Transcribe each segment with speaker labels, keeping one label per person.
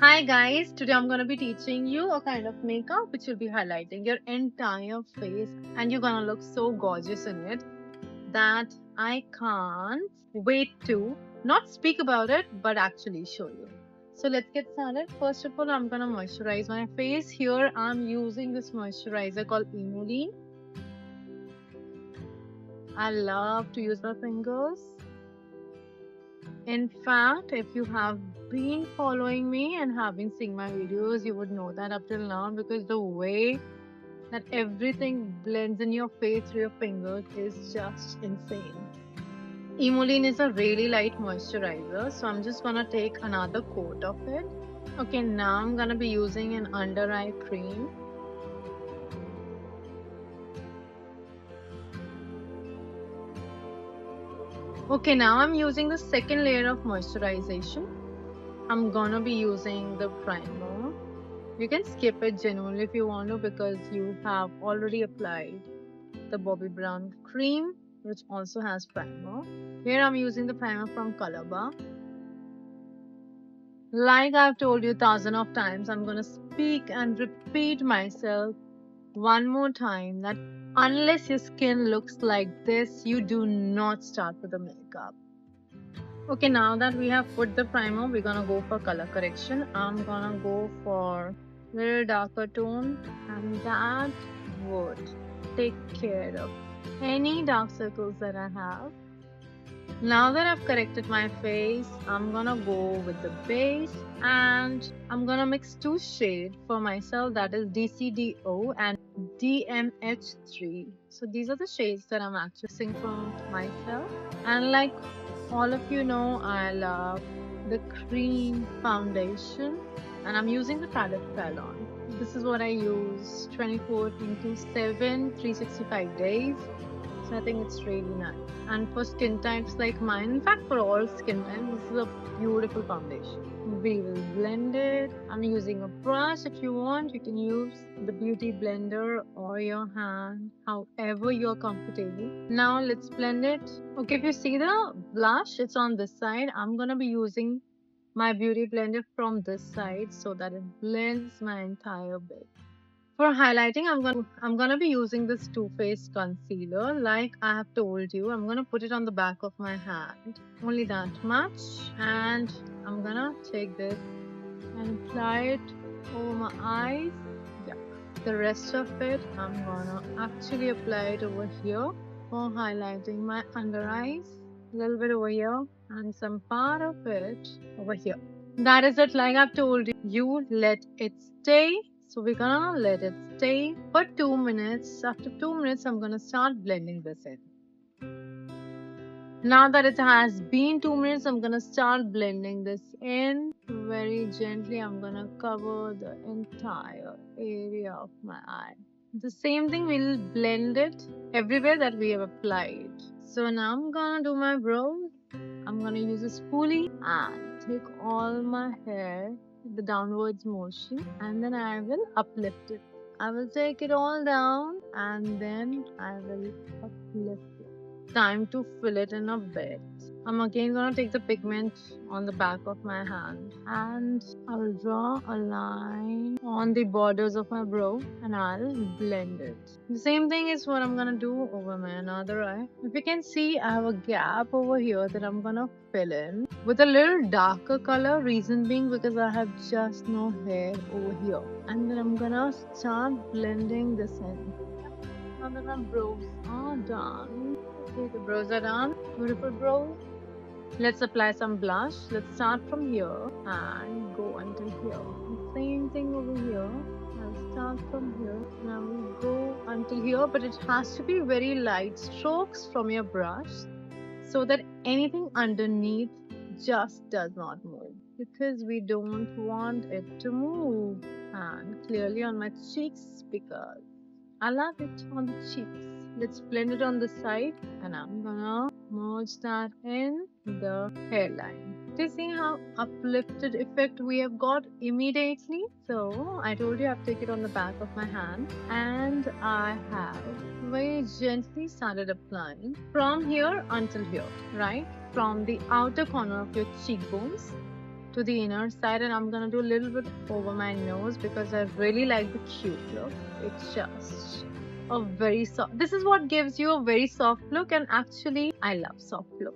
Speaker 1: Hi guys, today I'm going to be teaching you a kind of makeup which will be highlighting your entire face and you're going to look so gorgeous in it that I can't wait to not speak about it but actually show you. So let's get started. First of all, I'm going to moisturize my face. Here I'm using this moisturizer called Emollient. I love to use my fingers. In fact, if you have been following me and have been seeing my videos, you would know that up till now because the way that everything blends in your face through your fingers is just insane. Emollient is a really light moisturizer, so I'm just gonna take another coat of it. Okay, now I'm gonna be using an under eye cream. Okay, now I'm using the second layer of moisturization. I'm gonna be using the primer. You can skip it genuinely if you want to because you have already applied the Bobbi Brown cream which also has primer. Here I'm using the primer from Color Bar. Like I've told you thousands of times, I'm gonna speak and repeat myself one more time that unless your skin looks like this, you do not start with the makeup. Okay, now that we have put the primer, we're gonna go for color correction. I'm gonna go for little darker tone and that would take care of any dark circles that I have. Now that I've corrected my face, I'm gonna go with the base and I'm gonna mix two shades for myself, that is DCDO and DMH3. So these are the shades that I'm actually mixing for myself. And like all of you know, I love the cream foundation and I'm using the product Fallon. This is what I use 24/7, 365 days. So I think it's really nice. And for skin types like mine, in fact for all skin types, this is a beautiful foundation. We will blend it. I'm using a brush. If you want, you can use the beauty blender or your hand, however you're comfortable. Now let's blend it. Okay, if you see the blush, it's on this side. I'm gonna be using my beauty blender from this side so that it blends my entire bit. For highlighting, I'm gonna be using this Too Faced concealer. Like I have told you, I'm gonna put it on the back of my hand. Only that much. And I'm gonna take this and apply it over my eyes. Yeah. The rest of it, I'm gonna actually apply it over here for highlighting my under eyes. A little bit over here and some part of it over here. That is it. Like I've told you, you let it stay. So we're gonna let it stay for 2 minutes. After 2 minutes, I'm gonna start blending this in. Now that it has been 2 minutes, I'm gonna start blending this in very gently. I'm gonna cover the entire area of my eye. The same thing, we'll blend it everywhere that we have applied. So now I'm gonna do my brows. I'm gonna use a spoolie and take all my hair with the downwards motion and then I will uplift it. I will take it all down and then I will uplift it. Time to fill it in a bit. I'm again gonna take the pigment on the back of my hand and I'll draw a line on the borders of my brow and I'll blend it. The same thing is what I'm gonna do over my another eye. If you can see, I have a gap over here that I'm gonna fill in with a little darker color, reason being because I have just no hair over here. And then I'm gonna start blending this in. Now that my brows are done, okay, the brows are done, beautiful brows. Let's apply some blush. Let's start from here and go until here. The same thing over here. I'll start from here and I will go until here, but it has to be very light strokes from your brush so that anything underneath just does not move because we don't want it to move. And clearly on my cheeks because I love it on the cheeks. Let's blend it on the side and I'm gonna merge that in the hairline. Do you see how uplifted effect we have got immediately? So I told you I've taken it on the back of my hand and I have very gently started applying from here until here, right? From the outer corner of your cheekbones to the inner side, and I'm gonna do a little bit over my nose because I really like the cute look. It's just a very soft. This is what gives you a very soft look, and actually, I love soft look.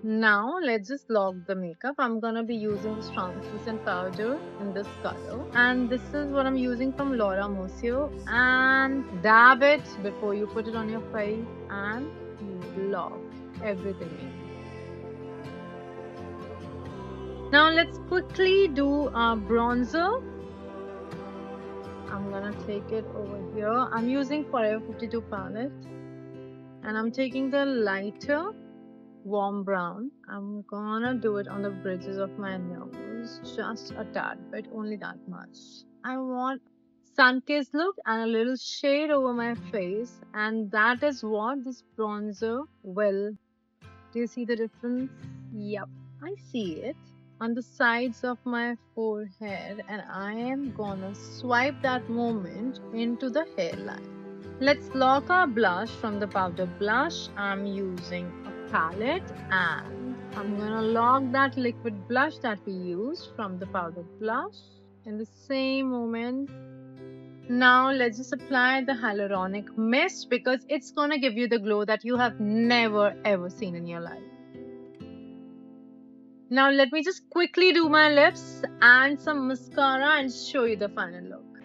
Speaker 1: Now let's just lock the makeup. I'm gonna be using this translucent powder in this color, and this is what I'm using from Laura Mercier. And dab it before you put it on your face and lock everything in. Now let's quickly do our bronzer. I'm gonna take it over here. I'm using Forever 52 palette, and I'm taking the lighter warm brown. I'm gonna do it on the bridges of my nose, just a tad bit, only that much. I want sun-kissed look and a little shade over my face, and that is what this bronzer will. Do you see the difference? Yep, I see it on the sides of my forehead, and I am gonna swipe that moment into the hairline. Let's lock our blush from the powder blush. I'm using a palette, and I'm gonna lock that liquid blush that we used from the powder blush in the same moment. Now let's just apply the hyaluronic mist because it's gonna give you the glow that you have never ever seen in your life. Now let me just quickly do my lips and some mascara and show you the final look.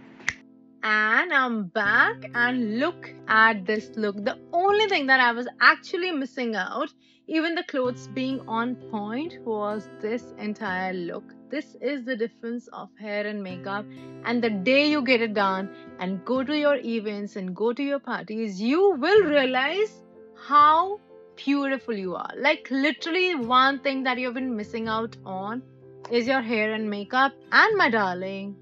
Speaker 1: And I'm back, and look at this look. The only thing that I was actually missing out, even the clothes being on point, was this entire look. This is the difference of hair and makeup, and the day you get it done and go to your events and go to your parties, you will realize how beautiful you are. Like literally one thing that you've been missing out on is your hair and makeup. And my darling,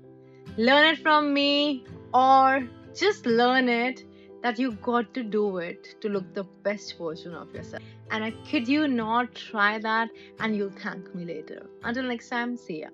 Speaker 1: learn it from me, or just learn it that you got to do it to look the best version of yourself. And I kid you not, try that and you'll thank me later. Until next time, see ya.